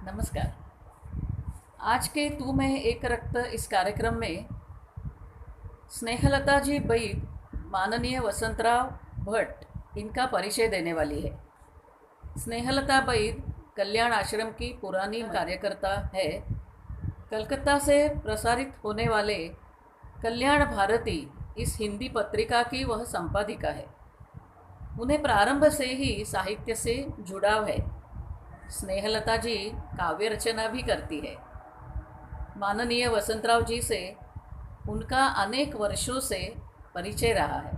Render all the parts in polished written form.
नमस्कार। आज के तू मैं एक रक्त इस कार्यक्रम में स्नेहलता जी बैद माननीय वसंतराव भट्ट इनका परिचय देने वाली है। स्नेहलता बैद कल्याण आश्रम की पुरानी कार्यकर्ता है। कलकत्ता से प्रसारित होने वाले कल्याण भारती इस हिंदी पत्रिका की वह संपादिका है। उन्हें प्रारंभ से ही साहित्य से जुड़ाव है। स्नेहलता जी काव्य रचना भी करती है। माननीय वसंतराव जी से उनका अनेक वर्षों से परिचय रहा है।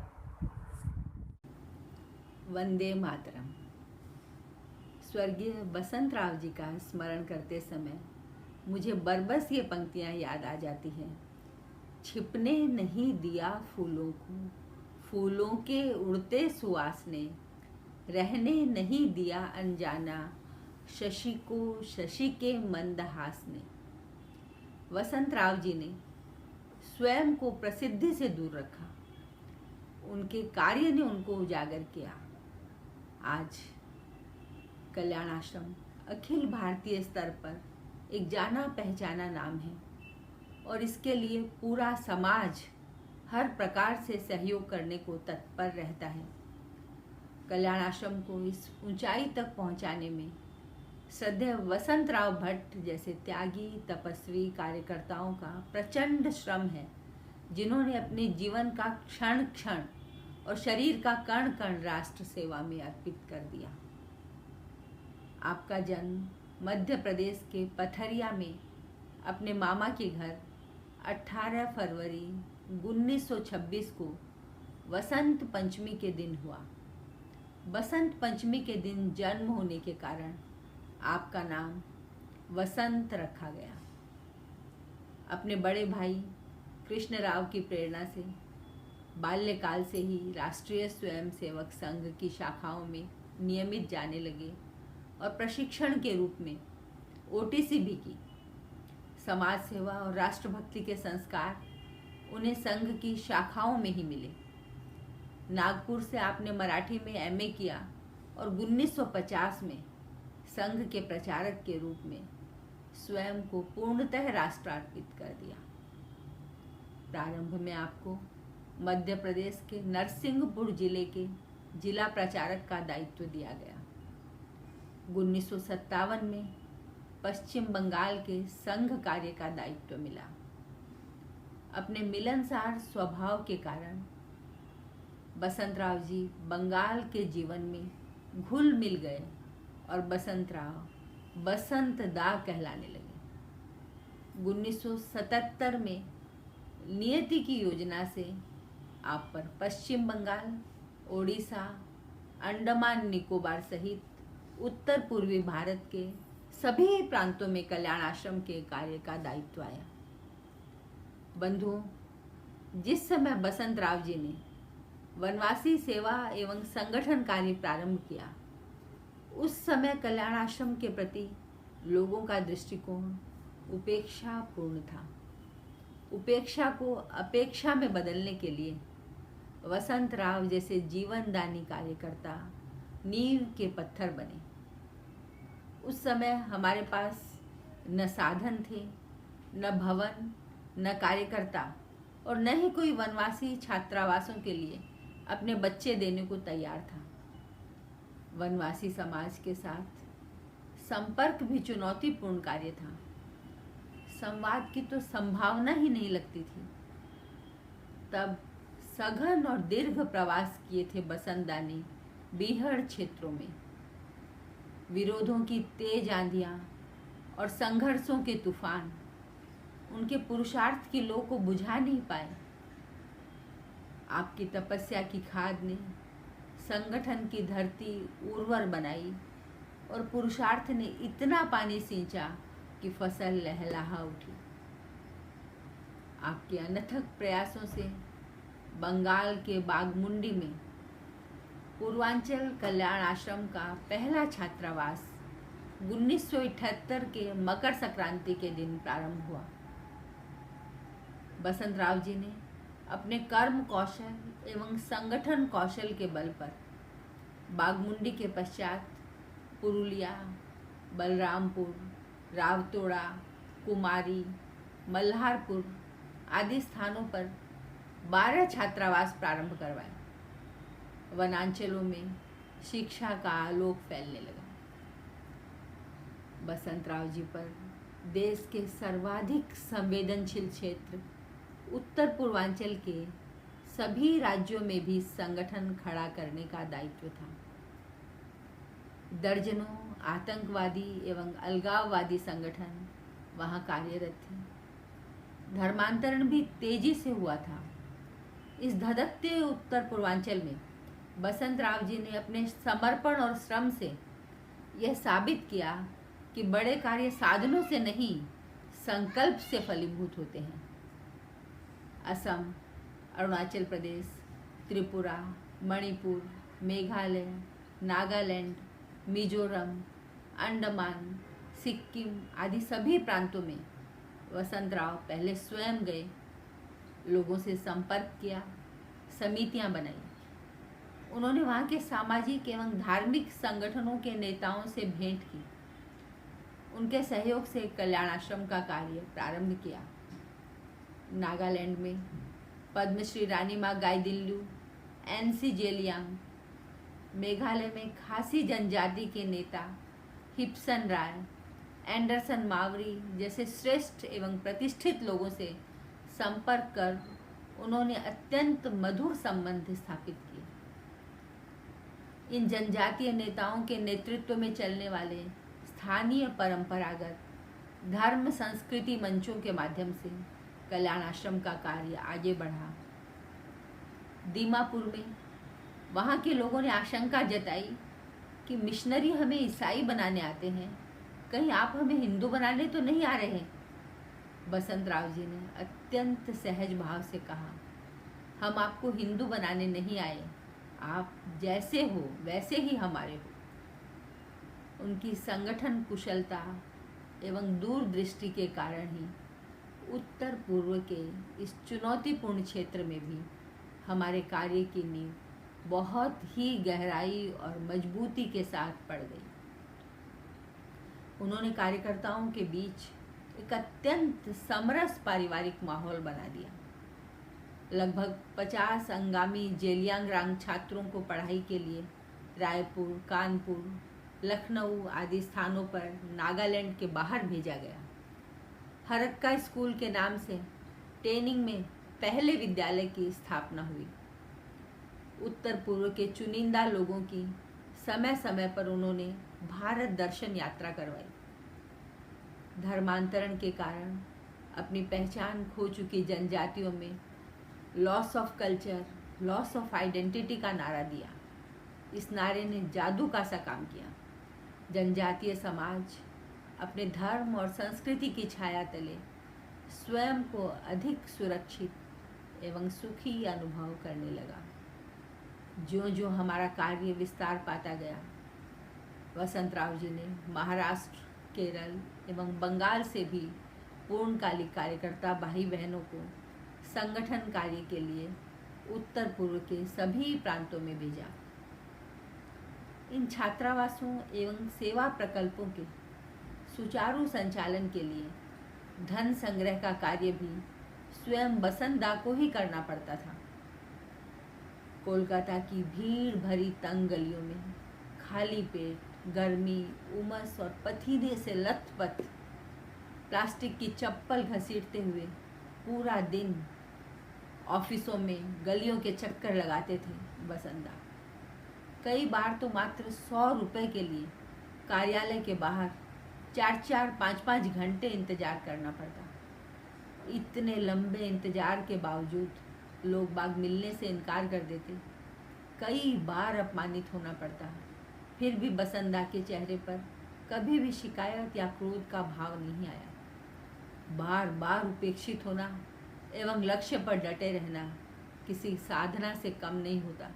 वंदे मातरम। स्वर्गीय बसंतराव जी का स्मरण करते समय मुझे बरबस ये पंक्तियाँ याद आ जाती हैं। छिपने नहीं दिया फूलों को, फूलों के उड़ते सुवास ने, रहने नहीं दिया अनजाना, शशि को शशि के मंदहास ने। वसंतराव जी ने स्वयं को प्रसिद्धि से दूर रखा। उनके कार्य ने उनको उजागर किया। आज कल्याण आश्रम अखिल भारतीय स्तर पर एक जाना पहचाना नाम है और इसके लिए पूरा समाज हर प्रकार से सहयोग करने को तत्पर रहता है। कल्याण आश्रम को इस ऊंचाई तक पहुंचाने में श्रद्धेय वसंतराव भट्ट जैसे त्यागी तपस्वी कार्यकर्ताओं का प्रचंड श्रम है, जिन्होंने अपने जीवन का क्षण क्षण और शरीर का कण कण राष्ट्र सेवा में अर्पित कर दिया। आपका जन्म मध्य प्रदेश के पथरिया में अपने मामा के घर 18 फरवरी 1926 को वसंत पंचमी के दिन हुआ। बसंत पंचमी के दिन जन्म होने के कारण आपका नाम वसंत रखा गया। अपने बड़े भाई कृष्णराव की प्रेरणा से बाल्यकाल से ही राष्ट्रीय स्वयंसेवक संघ की शाखाओं में नियमित जाने लगे और प्रशिक्षण के रूप में ओटीसी भी की। समाज सेवा और राष्ट्रभक्ति के संस्कार उन्हें संघ की शाखाओं में ही मिले। नागपुर से आपने मराठी में एमए किया और 1950 में संघ के प्रचारक के रूप में स्वयं को पूर्णतः राष्ट्रार्पित कर दिया। प्रारंभ में आपको मध्य प्रदेश के नरसिंहपुर जिले के जिला प्रचारक का दायित्व दिया गया। 1957 में पश्चिम बंगाल के संघ कार्य का दायित्व मिला। अपने मिलनसार स्वभाव के कारण बसंतराव जी बंगाल के जीवन में घुल मिल गए और बसंतराव बसंत दा कहलाने लगे। 1977 में नियति की योजना से आप पर पश्चिम बंगाल, ओडिशा, अंडमान निकोबार सहित उत्तर पूर्वी भारत के सभी प्रांतों में कल्याण आश्रम के कार्य का दायित्व आया। बंधुओं, जिस समय बसंतराव जी ने वनवासी सेवा एवं संगठन कार्य प्रारंभ किया, उस समय कल्याण आश्रम के प्रति लोगों का दृष्टिकोण उपेक्षापूर्ण था। उपेक्षा को अपेक्षा में बदलने के लिए वसंतराव जैसे जीवनदानी कार्यकर्ता नींव के पत्थर बने। उस समय हमारे पास न साधन थे, न भवन, न कार्यकर्ता और न ही कोई वनवासी छात्रावासों के लिए अपने बच्चे देने को तैयार था। वनवासी समाज के साथ संपर्क भी चुनौतीपूर्ण कार्य था। संवाद की तो संभावना ही नहीं लगती थी। तब सघन और दीर्घ प्रवास किए थे बसंतदा ने बीहड़ क्षेत्रों में। विरोधों की तेज आंधियां और संघर्षों के तूफान उनके पुरुषार्थ की लौ को बुझा नहीं पाए। आपकी तपस्या की खाद ने संगठन की धरती उर्वर बनाई और पुरुषार्थ ने इतना पानी सींचा कि फसल लहलहा उठी। आपके अनथक प्रयासों से बंगाल के बागमुंडी में पूर्वांचल कल्याण आश्रम का पहला छात्रावास 1978 के मकर संक्रांति के दिन प्रारंभ हुआ। बसंतराव जी ने अपने कर्म कौशल एवं संगठन कौशल के बल पर बागमुंडी के पश्चात पुरुलिया, बलरामपुर, रावतोड़ा, कुमारी, मल्हारपुर आदि स्थानों पर 12 छात्रावास प्रारंभ करवाए। वनांचलों में शिक्षा का आलोक फैलने लगा। बसंतराव जी पर देश के सर्वाधिक संवेदनशील क्षेत्र उत्तर पूर्वांचल के सभी राज्यों में भी संगठन खड़ा करने का दायित्व था। दर्जनों आतंकवादी एवं अलगाववादी संगठन वहां कार्यरत थे। धर्मांतरण भी तेजी से हुआ था। इस धधकते उत्तर पूर्वांचल में बसंतराव जी ने अपने समर्पण और श्रम से यह साबित किया कि बड़े कार्य साधनों से नहीं, संकल्प से फलीभूत होते हैं। असम, अरुणाचल प्रदेश, त्रिपुरा, मणिपुर, मेघालय, नागालैंड, मिजोरम, अंडमान, सिक्किम आदि सभी प्रांतों में वसंतराव पहले स्वयं गए, लोगों से संपर्क किया, समितियां बनाई। उन्होंने वहाँ के सामाजिक एवं धार्मिक संगठनों के नेताओं से भेंट की। उनके सहयोग से कल्याण आश्रम का कार्य प्रारंभ किया। नागालैंड में पद्मश्री रानी माँ गाइदिन्ल्यू, एनसी जेलियांग, मेघालय में खासी जनजाति के नेता हिप्सन राय, एंडरसन मावरी जैसे श्रेष्ठ एवं प्रतिष्ठित लोगों से संपर्क कर उन्होंने अत्यंत मधुर संबंध स्थापित किए। इन जनजातीय नेताओं के नेतृत्व में चलने वाले स्थानीय परंपरागत धर्म संस्कृति मंचों के माध्यम से कल्याण आश्रम का कार्य आगे बढ़ा। दीमापुर में वहाँ के लोगों ने आशंका जताई कि मिशनरी हमें ईसाई बनाने आते हैं, कहीं आप हमें हिंदू बनाने तो नहीं आ रहे। बसंतराव जी ने अत्यंत सहज भाव से कहा, हम आपको हिंदू बनाने नहीं आए, आप जैसे हो वैसे ही हमारे हो। उनकी संगठन कुशलता एवं दूरदृष्टि के कारण ही उत्तर पूर्व के इस चुनौतीपूर्ण क्षेत्र में भी हमारे कार्य की नींव बहुत ही गहराई और मजबूती के साथ पड़ गई। उन्होंने कार्यकर्ताओं के बीच एक अत्यंत समरस पारिवारिक माहौल बना दिया। लगभग 50 अंगामी जेलियांगरांग छात्रों को पढ़ाई के लिए रायपुर, कानपुर, लखनऊ आदि स्थानों पर नागालैंड के बाहर भेजा गया। हरक्का स्कूल के नाम से टेनिंग में पहले विद्यालय की स्थापना हुई। उत्तर पूर्व के चुनिंदा लोगों की समय समय पर उन्होंने भारत दर्शन यात्रा करवाई। धर्मांतरण के कारण अपनी पहचान खो चुकी जनजातियों में loss of culture, loss of identity का नारा दिया। इस नारे ने जादू का सा काम किया। जनजातीय समाज अपने धर्म और संस्कृति की छाया तले स्वयं को अधिक सुरक्षित एवं सुखी अनुभव करने लगा। ज्यों ज्यों हमारा कार्य विस्तार पाता गया, वसंतराव जी ने महाराष्ट्र, केरल एवं बंगाल से भी पूर्णकालिक कार्यकर्ता भाई बहनों को संगठन कार्य के लिए उत्तर पूर्व के सभी प्रांतों में भेजा। इन छात्रावासों एवं सेवा प्रकल्पों के सुचारू संचालन के लिए धन संग्रह का कार्य भी स्वयं बसंतदा को ही करना पड़ता था। कोलकाता की भीड़ भरी तंग गलियों में खाली पेट, गर्मी, उमस और पसीने से लथपथ प्लास्टिक की चप्पल घसीटते हुए पूरा दिन ऑफिसों में गलियों के चक्कर लगाते थे बसंतदा। कई बार तो मात्र 100 रुपए के लिए कार्यालय के बाहर 4-4, 5-5 घंटे इंतजार करना पड़ता। इतने लंबे इंतजार के बावजूद लोग बाग मिलने से इनकार कर देते। कई बार अपमानित होना पड़ता, फिर भी बसंतदा के चेहरे पर कभी भी शिकायत या क्रोध का भाव नहीं आया। बार बार उपेक्षित होना एवं लक्ष्य पर डटे रहना किसी साधना से कम नहीं होता।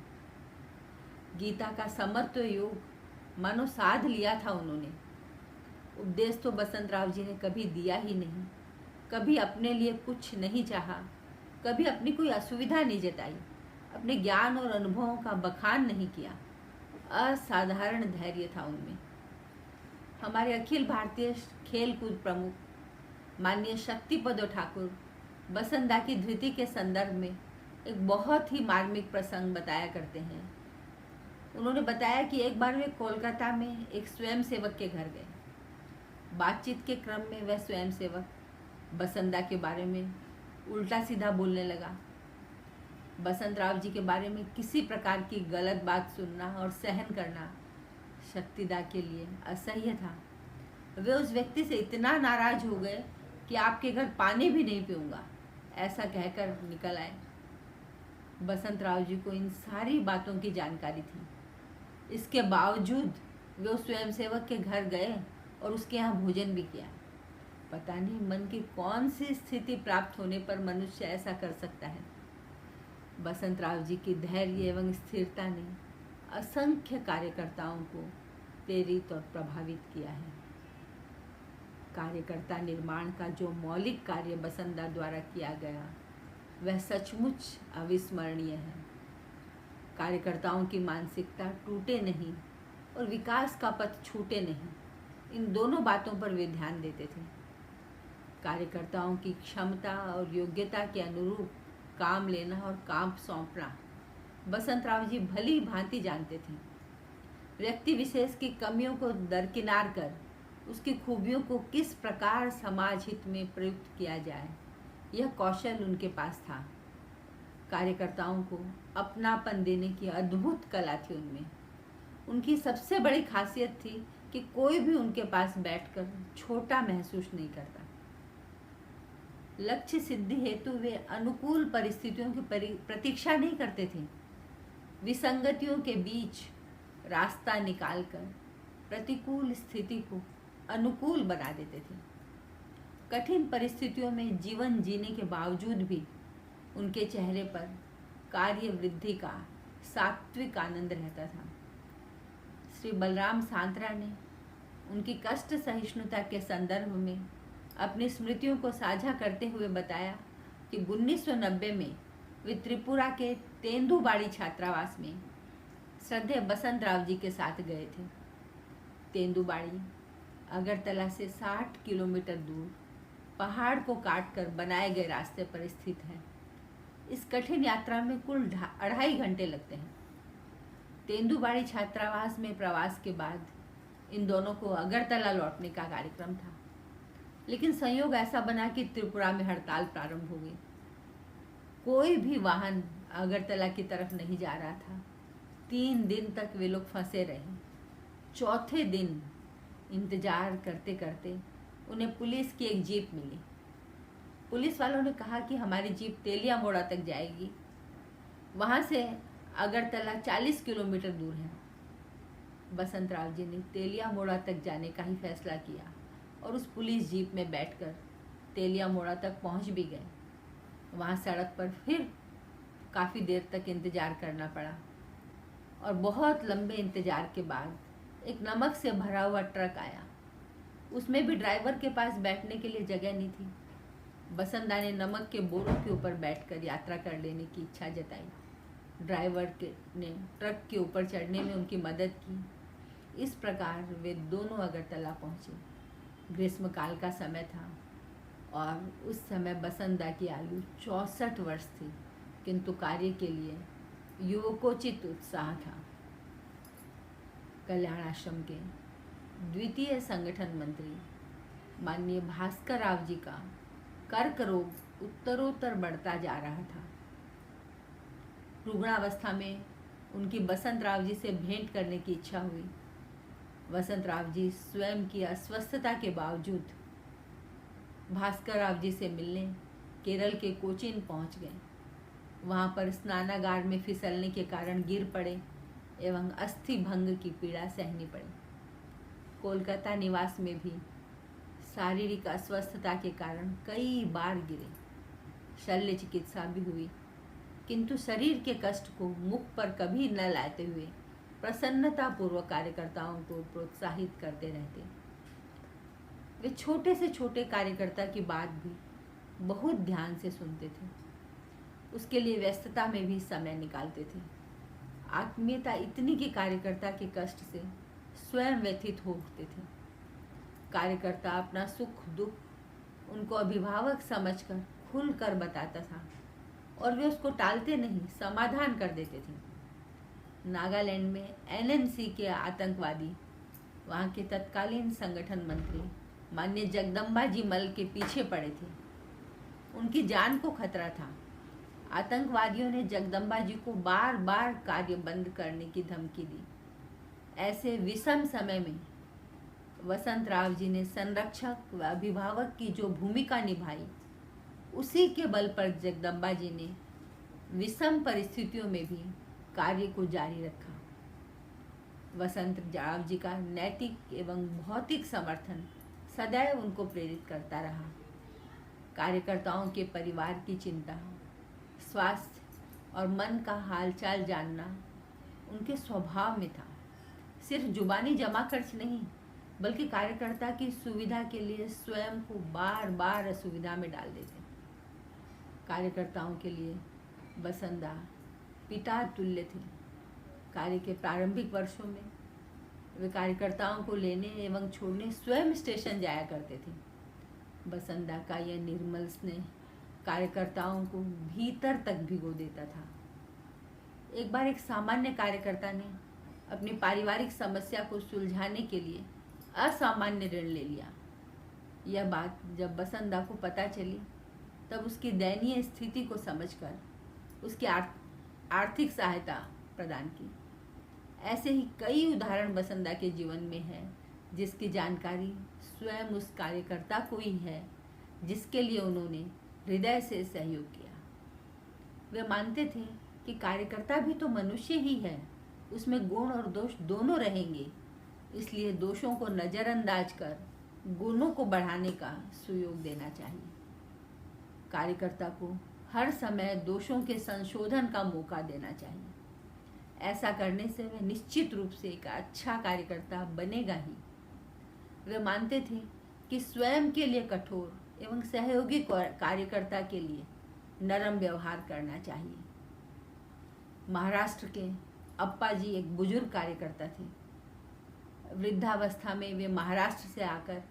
गीता का समत्व योग मानो साध लिया था उन्होंने। उपदेश तो बसंतराव जी ने कभी दिया ही नहीं, कभी अपने लिए कुछ नहीं चाहा, कभी अपनी कोई असुविधा नहीं जताई, अपने ज्ञान और अनुभवों का बखान नहीं किया। असाधारण धैर्य था उनमें। हमारे अखिल भारतीय खेल कूद प्रमुख माननीय शक्तिपद ठाकुर बसंता की धृति के संदर्भ में एक बहुत ही मार्मिक प्रसंग बताया करते हैं। उन्होंने बताया कि एक बार वे कोलकाता में एक स्वयंसेवक के घर गए। बातचीत के क्रम में वह स्वयंसेवक बसंता के बारे में उल्टा सीधा बोलने लगा। बसंत राव जी के बारे में किसी प्रकार की गलत बात सुनना और सहन करना शक्तिदा के लिए असह्य था। वे उस व्यक्ति से इतना नाराज हो गए कि आपके घर पानी भी नहीं पीऊंगा, ऐसा कहकर निकल आए। बसंत राव जी को इन सारी बातों की जानकारी थी। इसके बावजूद वे उस स्वयंसेवक के घर गए और उसके यहाँ भोजन भी किया। पता नहीं मन की कौन सी स्थिति प्राप्त होने पर मनुष्य ऐसा कर सकता है। बसंत राव जी की धैर्य एवं स्थिरता ने असंख्य कार्यकर्ताओं को प्रेरित और प्रभावित किया है। कार्यकर्ता निर्माण का जो मौलिक कार्य बसंता द्वारा किया गया वह सचमुच अविस्मरणीय है। कार्यकर्ताओं की मानसिकता टूटे नहीं और विकास का पथ छूटे नहीं, इन दोनों बातों पर वे ध्यान देते थे। कार्यकर्ताओं की क्षमता और योग्यता के अनुरूप काम लेना और काम सौंपना बसंत राव जी भली भांति जानते थे। व्यक्ति विशेष की कमियों को दरकिनार कर उसकी खूबियों को किस प्रकार समाज हित में प्रयुक्त किया जाए, यह कौशल उनके पास था। कार्यकर्ताओं को अपनापन देने की अद्भुत कला थी उनमें। उनकी सबसे बड़ी खासियत थी कि कोई भी उनके पास बैठकर छोटा महसूस नहीं करता। लक्ष्य सिद्धि हेतु वे अनुकूल परिस्थितियों की प्रतीक्षा नहीं करते थे। विसंगतियों के बीच रास्ता निकालकर प्रतिकूल स्थिति को अनुकूल बना देते थे। कठिन परिस्थितियों में जीवन जीने के बावजूद भी उनके चेहरे पर कार्य वृद्धि का सात्विक आनंद रहता था। श्री बलराम सांतरा ने उनकी कष्ट सहिष्णुता के संदर्भ में अपनी स्मृतियों को साझा करते हुए बताया कि 1990 में वे त्रिपुरा के तेंदुबाड़ी छात्रावास में श्रद्धेय बसंत राव जी के साथ गए थे। तेंदुबाड़ी अगरतला से 60 किलोमीटर दूर पहाड़ को काटकर बनाए गए रास्ते पर स्थित है। इस कठिन यात्रा में कुल 2.5 घंटे लगते हैं। तेंदुबाड़ी छात्रावास में प्रवास के बाद इन दोनों को अगरतला लौटने का कार्यक्रम था, लेकिन संयोग ऐसा बना कि त्रिपुरा में हड़ताल प्रारंभ हो गई। कोई भी वाहन अगरतला की तरफ नहीं जा रहा था। 3 दिन तक वे लोग फंसे रहे। चौथे दिन इंतजार करते करते उन्हें पुलिस की एक जीप मिली। पुलिस वालों ने कहा कि हमारी जीप तेलिया मोड़ा तक जाएगी, वहाँ से अगरतला 40 किलोमीटर दूर है। बसंत राव जी ने तेलिया मोड़ा तक जाने का ही फैसला किया और उस पुलिस जीप में बैठकर तेलिया मोड़ा तक पहुँच भी गए। वहाँ सड़क पर फिर काफ़ी देर तक इंतज़ार करना पड़ा और बहुत लंबे इंतज़ार के बाद एक नमक से भरा हुआ ट्रक आया। उसमें भी ड्राइवर के पास बैठने के लिए जगह नहीं थी। बसंता ने नमक के बोरों के ऊपर बैठकर यात्रा कर लेने की इच्छा जताई। ड्राइवर ने ट्रक के ऊपर चढ़ने में उनकी मदद की। इस प्रकार वे दोनों अगरतला पहुँचे। ग्रीष्मकाल का समय था और उस समय बसंता की आयु 64 वर्ष थी, किंतु कार्य के लिए युवकोचित उत्साह था। कल्याण आश्रम के द्वितीय संगठन मंत्री माननीय भास्कर राव जी का कर्क रोग उत्तरोत्तर बढ़ता जा रहा था। रुग्णावस्था में उनकी बसंत राव जी से भेंट करने की इच्छा हुई। बसंत राव जी स्वयं की अस्वस्थता के बावजूद भास्कर राव जी से मिलने केरल के कोचीन पहुंच गए। वहां पर स्नानागार में फिसलने के कारण गिर पड़े एवं अस्थि भंग की पीड़ा सहनी पड़ी। कोलकाता निवास में भी शारीरिक अस्वस्थता के कारण कई बार गिरे। शल्य चिकित्सा भी हुई, किंतु शरीर के कष्ट को मुख पर कभी न लाते हुए प्रसन्नतापूर्वक कार्यकर्ताओं को प्रोत्साहित करते रहते। वे छोटे से छोटे कार्यकर्ता की बात भी बहुत ध्यान से सुनते थे। उसके लिए व्यस्तता में भी समय निकालते थे। आत्मीयता इतनी कि कार्यकर्ता के कष्ट से स्वयं व्यथित हो उठते थे। कार्यकर्ता अपना सुख दुख उनको अभिभावक समझकर खुलकर बताता था और वे उसको टालते नहीं, समाधान कर देते थे। नागालैंड में एनएनसी के आतंकवादी वहाँ के तत्कालीन संगठन मंत्री माननीय जगदम्बा जी मल के पीछे पड़े थे। उनकी जान को खतरा था। आतंकवादियों ने जगदम्बा जी को बार बार कार्य बंद करने की धमकी दी। ऐसे विषम समय में वसंत राव जी ने संरक्षक व अभिभावक की जो भूमिका निभाई, उसी के बल पर जगदम्बा जी ने विषम परिस्थितियों में भी कार्य को जारी रखा। वसंत राव जी का नैतिक एवं भौतिक समर्थन सदैव उनको प्रेरित करता रहा। कार्यकर्ताओं के परिवार की चिंता, स्वास्थ्य और मन का हालचाल जानना उनके स्वभाव में था। सिर्फ जुबानी जमा खर्च नहीं, बल्कि कार्यकर्ता की सुविधा के लिए स्वयं को बार बार असुविधा में डाल देते। कार्यकर्ताओं के लिए बसंदा पिता तुल्य थे। कार्य के प्रारंभिक वर्षों में वे कार्यकर्ताओं को लेने एवं छोड़ने स्वयं स्टेशन जाया करते थे। बसंदा का यह निर्मल स्नेह कार्यकर्ताओं को भीतर तक भिगो देता था। एक बार एक सामान्य कार्यकर्ता ने अपनी पारिवारिक समस्या को सुलझाने के लिए असामान्य ऋण ले लिया। यह बात जब बसंदा को पता चली, तब उसकी दयनीय स्थिति को समझकर उसकी आर्थिक सहायता प्रदान की। ऐसे ही कई उदाहरण बसंदा के जीवन में है, जिसकी जानकारी स्वयं उस कार्यकर्ता को ही है जिसके लिए उन्होंने हृदय से सहयोग किया। वे मानते थे कि कार्यकर्ता भी तो मनुष्य ही है, उसमें गुण और दोष दोनों रहेंगे, इसलिए दोषों को नज़रअंदाज कर गुणों को बढ़ाने का सुयोग देना चाहिए। कार्यकर्ता को हर समय दोषों के संशोधन का मौका देना चाहिए। ऐसा करने से वह निश्चित रूप से एक अच्छा कार्यकर्ता बनेगा ही। वे मानते थे कि स्वयं के लिए कठोर एवं सहयोगी कार्यकर्ता के लिए नरम व्यवहार करना चाहिए। महाराष्ट्र के अप्पा जी एक बुजुर्ग कार्यकर्ता थे। वृद्धावस्था में वे महाराष्ट्र से आकर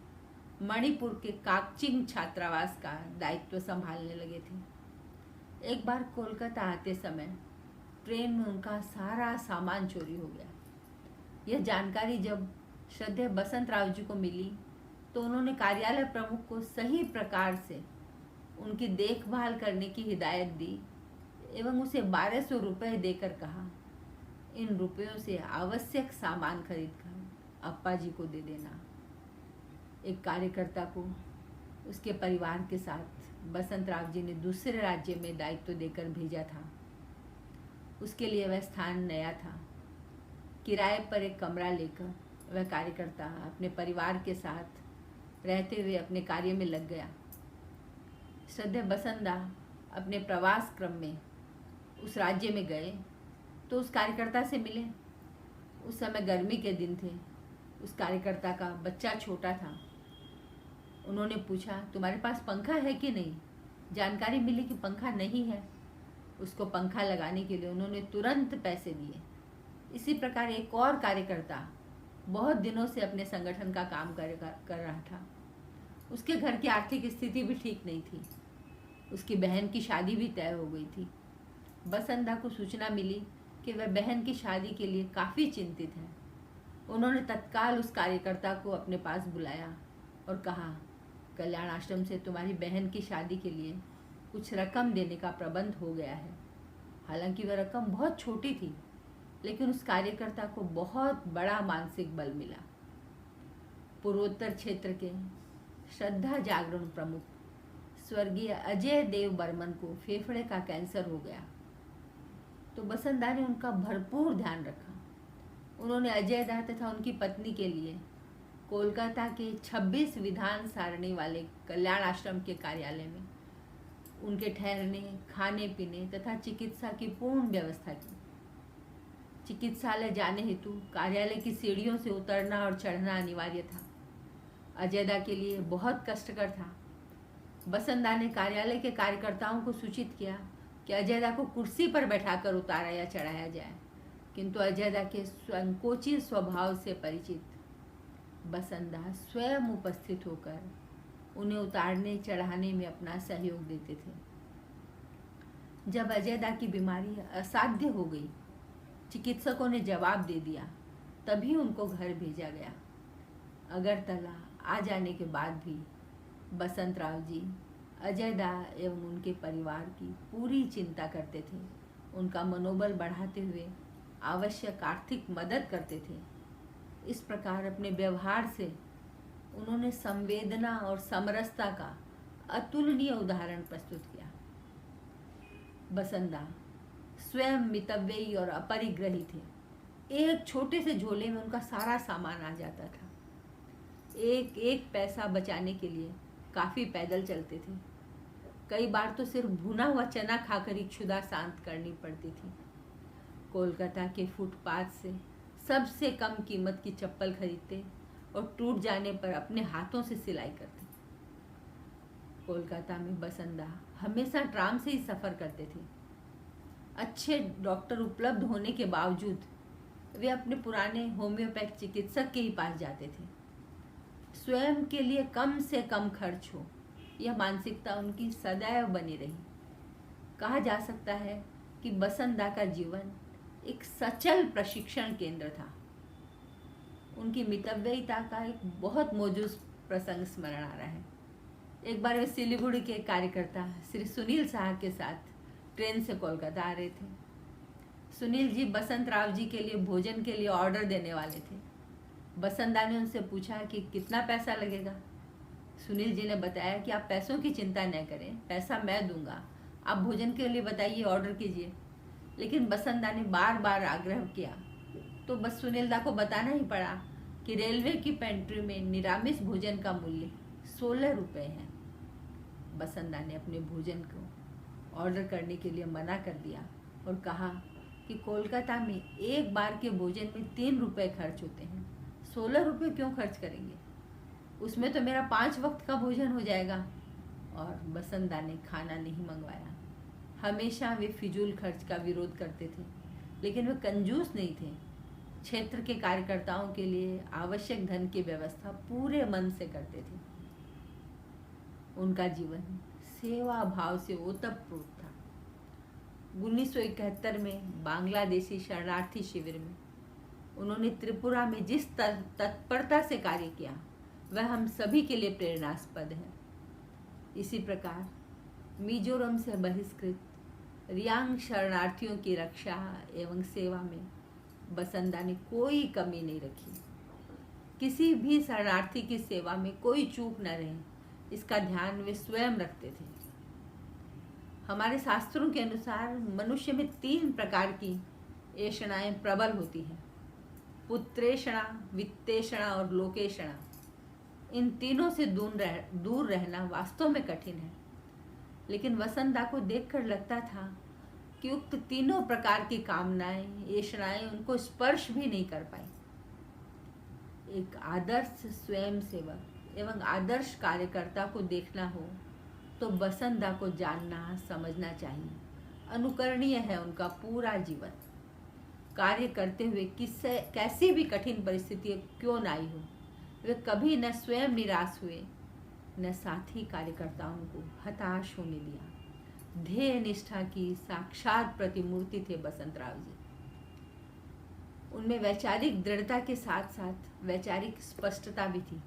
मणिपुर के काकचिंग छात्रावास का दायित्व संभालने लगे थे। एक बार कोलकाता आते समय ट्रेन में उनका सारा सामान चोरी हो गया। यह जानकारी जब श्रद्धेय बसंत राव जी को मिली, तो उन्होंने कार्यालय प्रमुख को सही प्रकार से उनकी देखभाल करने की हिदायत दी एवं उसे 1200 रुपये देकर कहा, इन रुपयों से आवश्यक सामान खरीदकर अप्पा जी को दे देना। एक कार्यकर्ता को उसके परिवार के साथ बसंत राव जी ने दूसरे राज्य में दायित्व देकर भेजा था। उसके लिए वह स्थान नया था। किराए पर एक कमरा लेकर वह कार्यकर्ता अपने परिवार के साथ रहते हुए अपने कार्य में लग गया। श्रद्धेय बसंदा अपने प्रवास क्रम में उस राज्य में गए तो उस कार्यकर्ता से मिले। उस समय गर्मी के दिन थे। उस कार्यकर्ता का बच्चा छोटा था। उन्होंने पूछा, तुम्हारे पास पंखा है कि नहीं? जानकारी मिली कि पंखा नहीं है। उसको पंखा लगाने के लिए उन्होंने तुरंत पैसे दिए। इसी प्रकार एक और कार्यकर्ता बहुत दिनों से अपने संगठन का काम कर रहा था। उसके घर की आर्थिक स्थिति भी ठीक नहीं थी। उसकी बहन की शादी भी तय हो गई थी। बसंदा को सूचना मिली कि वह बहन की शादी के लिए काफ़ी चिंतित है। उन्होंने तत्काल उस कार्यकर्ता को अपने पास बुलाया और कहा, कल्याण आश्रम से तुम्हारी बहन की शादी के लिए कुछ रकम देने का प्रबंध हो गया है। हालांकि वह रकम बहुत छोटी थी, लेकिन उस कार्यकर्ता को बहुत बड़ा मानसिक बल मिला। पूर्वोत्तर क्षेत्र के श्रद्धा जागरण प्रमुख स्वर्गीय अजय देव बर्मन को फेफड़े का कैंसर हो गया, तो बसंदा ने उनका भरपूर ध्यान रखा। उन्होंने अजय दा तथा उनकी पत्नी के लिए कोलकाता के 26 विधान सारणी वाले कल्याण आश्रम के कार्यालय में उनके ठहरने, खाने पीने तथा चिकित्सा की पूर्ण व्यवस्था की। चिकित्सालय जाने हेतु कार्यालय की सीढ़ियों से उतरना और चढ़ना अनिवार्य था। अजयदा के लिए बहुत कष्टकर था। बसंदा ने कार्यालय के कार्यकर्ताओं को सूचित किया कि अजयदा को कुर्सी पर बैठाकर उतारा या चढ़ाया जाए, किंतु अजयदा के संकोची स्वभाव से परिचित बसंदा स्वयं उपस्थित होकर उन्हें उतारने चढ़ाने में अपना सहयोग देते थे। जब अजयदा की बीमारी असाध्य हो गई, चिकित्सकों ने जवाब दे दिया, तभी उनको घर भेजा गया। अगरतला आ जाने के बाद भी बसंतराव जी अजयदा एवं उनके परिवार की पूरी चिंता करते थे, उनका मनोबल बढ़ाते हुए आवश्यक आर्थिक मदद करते थे। इस प्रकार अपने व्यवहार से उन्होंने संवेदना और समरसता का अतुलनीय उदाहरण प्रस्तुत किया। बसंदा स्वयं मितव्ययी और अपरिग्रही थे। एक छोटे से झोले में उनका सारा सामान आ जाता था। एक एक पैसा बचाने के लिए काफ़ी पैदल चलते थे। कई बार तो सिर्फ भुना हुआ चना खाकर ही क्षुधा शांत करनी पड़ती थी। कोलकाता के फुटपाथ से सबसे कम कीमत की चप्पल खरीदते और टूट जाने पर अपने हाथों से सिलाई करते। कोलकाता में बसंदा हमेशा ट्राम से ही सफ़र करते थे। अच्छे डॉक्टर उपलब्ध होने के बावजूद वे अपने पुराने होम्योपैथ चिकित्सक के ही पास जाते थे। स्वयं के लिए कम से कम खर्च हो, यह मानसिकता उनकी सदैव बनी रही। कहा जा सकता है कि बसंदा का जीवन एक सचल प्रशिक्षण केंद्र था। उनकी मितव्ययिता का एक बहुत मौजूद प्रसंग स्मरण आ रहा है। एक बार वे सिलीगुड़ी के कार्यकर्ता श्री सुनील साहब के साथ ट्रेन से कोलकाता आ रहे थे। सुनील जी बसंतराव जी के लिए भोजन के लिए ऑर्डर देने वाले थे। बसंदा ने उनसे पूछा कि कितना पैसा लगेगा। सुनील जी ने बताया कि आप पैसों की चिंता न करें, पैसा मैं दूंगा, आप भोजन के लिए बताइए, ऑर्डर कीजिए। लेकिन बसंदा ने बार बार आग्रह किया तो बस सुनील दा को बताना ही पड़ा कि रेलवे की पेंट्री में निरामिष भोजन का मूल्य 16 रुपये है। बसंदा ने अपने भोजन को ऑर्डर करने के लिए मना कर दिया और कहा कि कोलकाता में एक बार के भोजन में 3 रुपये खर्च होते हैं, 16 रुपये क्यों खर्च करेंगे, उसमें तो मेरा 5 वक्त का भोजन हो जाएगा। और बसंदा ने खाना नहीं मंगवाया। हमेशा वे फिजूल खर्च का विरोध करते थे, लेकिन वे कंजूस नहीं थे। क्षेत्र के कार्यकर्ताओं के लिए आवश्यक धन की व्यवस्था पूरे मन से करते थे। उनका जीवन सेवा भाव से ओतप्रोत था। 1971 में बांग्लादेशी शरणार्थी शिविर में उन्होंने त्रिपुरा में जिस तत्परता से कार्य किया वह हम सभी के लिए प्रेरणास्पद है। इसी प्रकार मिजोरम से बहिष्कृत रियांग शरणार्थियों की रक्षा एवं सेवा में बसंदा ने कोई कमी नहीं रखी। किसी भी शरणार्थी की सेवा में कोई चूक न रहे, इसका ध्यान वे स्वयं रखते थे। हमारे शास्त्रों के अनुसार मनुष्य में 3 प्रकार की ऐषणाएं प्रबल होती हैं, पुत्रेषणा, वित्तेषणा और लोकेषणा। इन तीनों से दूर रहना वास्तव में कठिन है, लेकिन वसंदा को देखकर लगता था कि उक्त तीनों प्रकार की कामनाएं, ऐषणाएं उनको स्पर्श भी नहीं कर पाई। एक आदर्श स्वयंसेवक एवं आदर्श कार्यकर्ता को देखना हो तो बसंदा को जानना समझना चाहिए। अनुकरणीय है उनका पूरा जीवन। कार्य करते हुए कैसी भी कठिन परिस्थिति क्यों न आई हो, वे कभी न स्वयं निराश हुए न साथी कार्यकर्ताओं को हताश होने दिया। ध्येय निष्ठा की साक्षात प्रतिमूर्ति थे बसंतराव जी। उनमें वैचारिक दृढ़ता के साथ साथ वैचारिक स्पष्टता भी थी।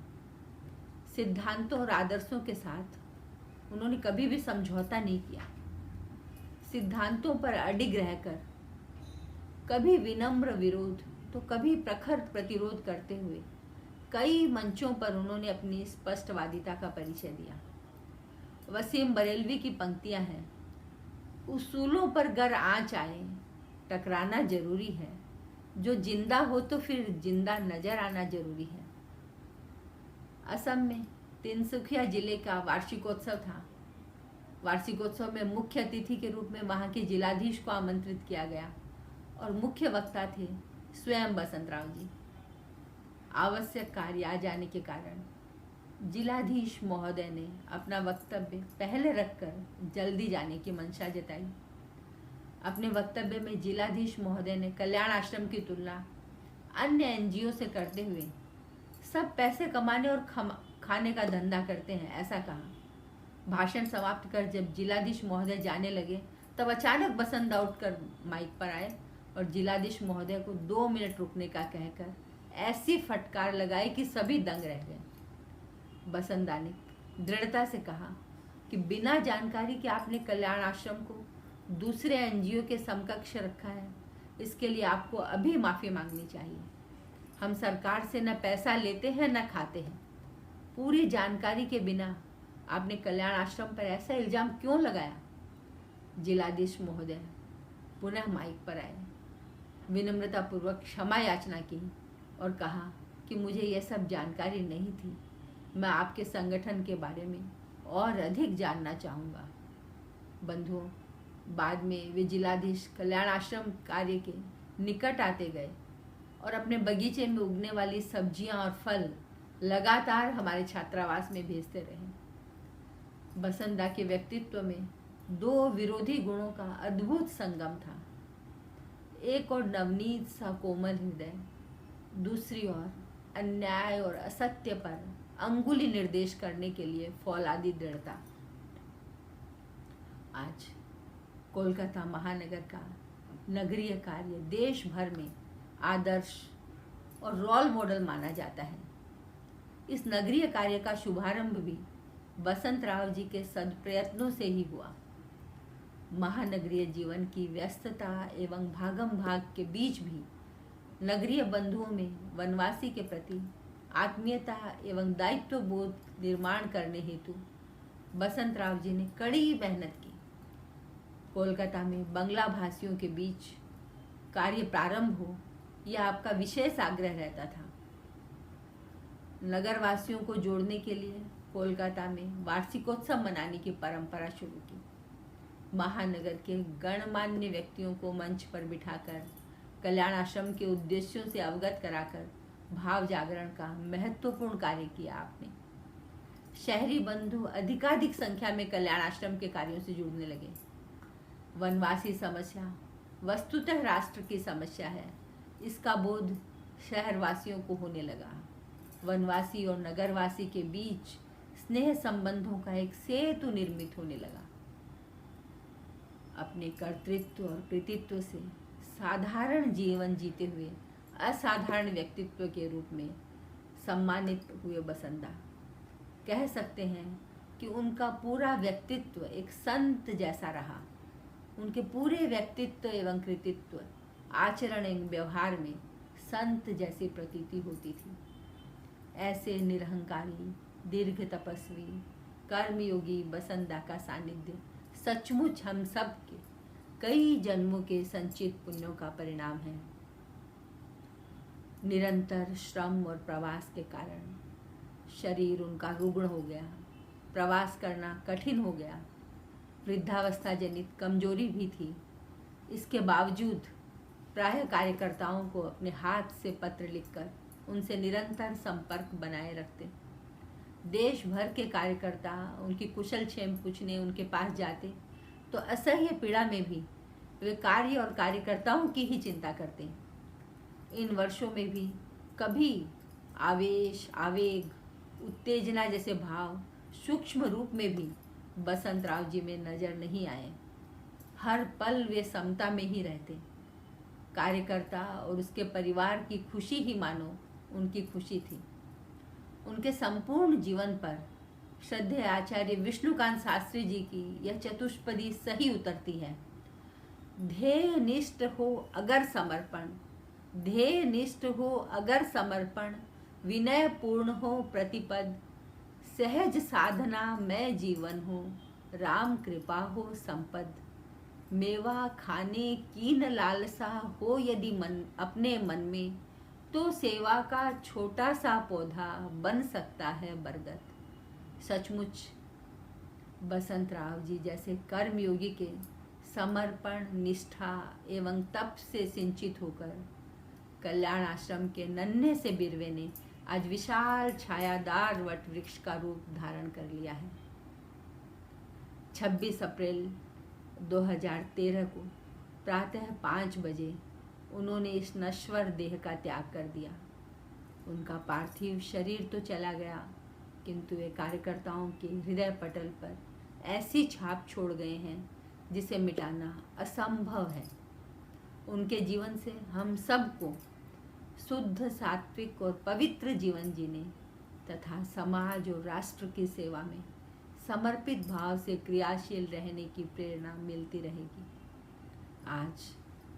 सिद्धांतों और आदर्शों के साथ उन्होंने कभी भी समझौता नहीं किया। सिद्धांतों पर अडिग रहकर कभी विनम्र विरोध तो कभी प्रखर प्रतिरोध करते हुए कई मंचों पर उन्होंने अपनी स्पष्टवादिता का परिचय दिया। वसीम बरेलवी की पंक्तियां हैं, उसूलों पर गर आँच आए टकराना जरूरी है, जो जिंदा हो तो फिर जिंदा नजर आना जरूरी है। असम में तिनसुकिया जिले का वार्षिकोत्सव था। वार्षिकोत्सव में मुख्य अतिथि के रूप में वहाँ के जिलाधीश को आमंत्रित किया गया और मुख्य वक्ता थे स्वयं बसंतराव जी। आवश्यक कार्य आ जाने के कारण जिलाधीश महोदय ने अपना वक्तव्य पहले रखकर जल्दी जाने की मंशा जताई। अपने वक्तव्य में जिलाधीश महोदय ने कल्याण आश्रम की तुलना अन्य एनजीओ से करते हुए सब पैसे कमाने और खाने का धंधा करते हैं, ऐसा कहा। भाषण समाप्त कर जब जिलाधीश महोदय जाने लगे तब अचानक बसंदा उठकर माइक पर आए और जिलाधीश महोदय को 2 मिनट रुकने का कहकर ऐसी फटकार लगाई कि सभी दंग रह गए। बसंदा ने दृढ़ता से कहा कि बिना जानकारी के आपने कल्याण आश्रम को दूसरे एनजीओ के समकक्ष रखा है, इसके लिए आपको अभी माफ़ी मांगनी चाहिए। हम सरकार से न पैसा लेते हैं न खाते हैं। पूरी जानकारी के बिना आपने कल्याण आश्रम पर ऐसा इल्ज़ाम क्यों लगाया? जिलाधीश महोदय पुनः माइक पर आए, विनम्रतापूर्वक क्षमा याचना की और कहा कि मुझे यह सब जानकारी नहीं थी। मैं आपके संगठन के बारे में और अधिक जानना चाहूँगा। बंधुओं, बाद में वे जिलाधीश कल्याण आश्रम कार्य के निकट आते गए और अपने बगीचे में उगने वाली सब्जियां और फल लगातार हमारे छात्रावास में भेजते रहे। बसंदा के व्यक्तित्व में 2 विरोधी गुणों का अद्भुत संगम था। एक और नवनीत सा कोमल हृदय, दूसरी ओर अन्याय और असत्य पर अंगुली निर्देश करने के लिए फौलादी दृढ़ता। आज कोलकाता महानगर का नगरीय कार्य देश भर में आदर्श और रोल मॉडल माना जाता है। इस नगरीय कार्य का शुभारंभ भी बसंत राव जी के सदप्रयत्नों से ही हुआ। महानगरीय जीवन की व्यस्तता एवं भागम भाग के बीच भी नगरीय बंधुओं में वनवासी के प्रति आत्मीयता एवं दायित्व बोध निर्माण करने हेतु बसंत राव जी ने कड़ी मेहनत की। कोलकाता में बंगला भाषियों के बीच कार्य प्रारंभ हो, यह आपका विशेष आग्रह रहता था। नगरवासियों को जोड़ने के लिए कोलकाता में वार्षिकोत्सव मनाने की परंपरा शुरू की। महानगर के गणमान्य व्यक्तियों को मंच पर बिठाकर कल्याण आश्रम के उद्देश्यों से अवगत कराकर भाव जागरण का महत्वपूर्ण कार्य किया आपने। शहरी बंधु अधिकाधिक संख्या में कल्याण आश्रम के कार्यों से जुड़ने लगे। वनवासी समस्या वस्तुतः राष्ट्र की समस्या है, इसका बोध शहरवासियों को होने लगा। वनवासी और नगरवासी के बीच स्नेह संबंधों का एक सेतु निर्मित होने लगा। अपने कर्तृत्व और कृतित्व से साधारण जीवन जीते हुए असाधारण व्यक्तित्व के रूप में सम्मानित हुए बसंदा। कह सकते हैं कि उनका पूरा व्यक्तित्व एक संत जैसा रहा। उनके पूरे व्यक्तित्व एवं कृतित्व, आचरण एवं व्यवहार में संत जैसी प्रतीति होती थी। ऐसे निरहंकारी, दीर्घ तपस्वी, कर्मयोगी बसंदा का सानिध्य सचमुच हम सब के कई जन्मों के संचित पुण्यों का परिणाम है। निरंतर श्रम और प्रवास के कारण शरीर उनका रुग्ण हो गया, प्रवास करना कठिन हो गया, वृद्धावस्था जनित कमजोरी भी थी। इसके बावजूद प्रायः कार्यकर्ताओं को अपने हाथ से पत्र लिखकर उनसे निरंतर संपर्क बनाए रखते। देश भर के कार्यकर्ता उनकी कुशल क्षेम पूछने उनके पास जाते तो असह्य पीड़ा में भी वे कार्य और कार्यकर्ताओं की ही चिंता करते। इन वर्षों में भी कभी आवेश, आवेग, उत्तेजना जैसे भाव सूक्ष्म रूप में भी बसंत राव जी में नजर नहीं आए। हर पल वे समता में ही रहते। कार्यकर्ता और उसके परिवार की खुशी ही मानो उनकी खुशी थी। उनके संपूर्ण जीवन पर श्रद्धेय आचार्य विष्णुकांत शास्त्री जी की यह चतुष्पदी सही उतरती है। ध्येय निष्ठ हो अगर समर्पण, ध्येय निष्ठ हो अगर समर्पण, विनय पूर्ण हो प्रतिपद, सहज साधना में जीवन हो, राम कृपा हो संपद, मेवा खाने की न लालसा हो यदि मन अपने मन में, तो सेवा का छोटा सा पौधा बन सकता है बरगद। सचमुच बसंत राव जी जैसे कर्मयोगी के समर्पण, निष्ठा एवं तप से सिंचित होकर कल्याण आश्रम के नन्हे से बिरवे ने आज विशाल छायादार वट वृक्ष का रूप धारण कर लिया है। 26 अप्रैल 2013 को प्रातः 5 बजे उन्होंने इस नश्वर देह का त्याग कर दिया। उनका पार्थिव शरीर तो चला गया, किंतु वे कार्यकर्ताओं के हृदय पटल पर ऐसी छाप छोड़ गए हैं जिसे मिटाना असंभव है। उनके जीवन से हम सबको शुद्ध, सात्विक और पवित्र जीवन जीने तथा समाज और राष्ट्र की सेवा में समर्पित भाव से क्रियाशील रहने की प्रेरणा मिलती रहेगी। आज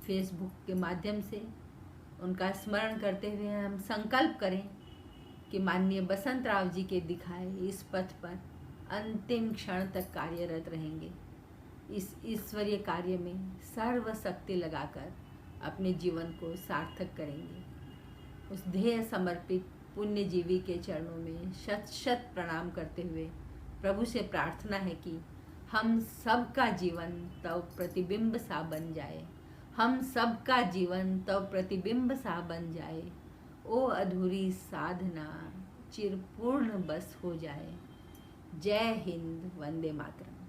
फेसबुक के माध्यम से उनका स्मरण करते हुए हम संकल्प करें कि माननीय बसंतराव जी के दिखाए इस पथ पर अंतिम क्षण तक कार्यरत रहेंगे। इस ईश्वरीय कार्य में सर्वशक्ति लगाकर अपने जीवन को सार्थक करेंगे। उस ध्येय समर्पित पुण्यजीवी के चरणों में शत शत प्रणाम करते हुए प्रभु से प्रार्थना है कि हम सबका जीवन तब प्रतिबिंब सा बन जाए, हम सबका जीवन तब प्रतिबिंब सा बन जाए, ओ अधूरी साधना चिरपूर्ण बस हो जाए। जय हिंद, वंदे मातरम।